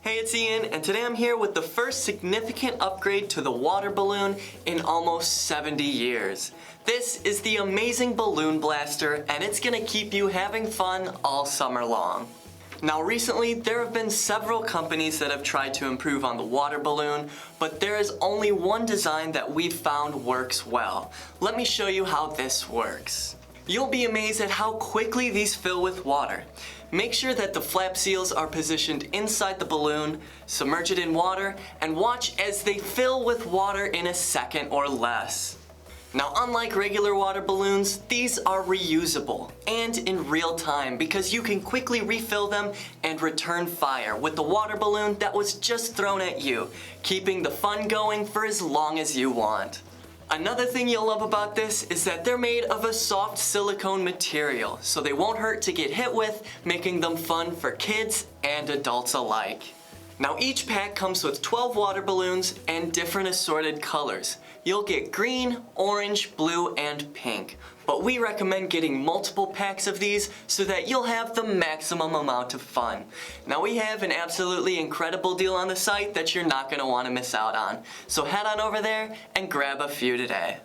Hey, it's Ian, and today I'm here with the first significant upgrade to the water balloon in almost 70 years. This is the amazing Balloon Blaster, and it's gonna keep you having fun all summer long. Now recently, there have been several companies that have tried to improve on the water balloon, but there is only one design that we've found works well. Let me show you how this works. You'll be amazed at how quickly these fill with water. Make sure that the flap seals are positioned inside the balloon, submerge it in water, and watch as they fill with water in a second or less. Now, unlike regular water balloons, these are reusable and in real time because you can quickly refill them and return fire with the water balloon that was just thrown at you, keeping the fun going for as long as you want. Another thing you'll love about this is that they're made of a soft silicone material, so they won't hurt to get hit with, making them fun for kids and adults alike. Now each pack comes with 12 water balloons and different assorted colors. You'll get green, orange, blue, and pink. But we recommend getting multiple packs of these so that you'll have the maximum amount of fun. Now we have an absolutely incredible deal on the site that you're not going to want to miss out on. So head on over there and grab a few today.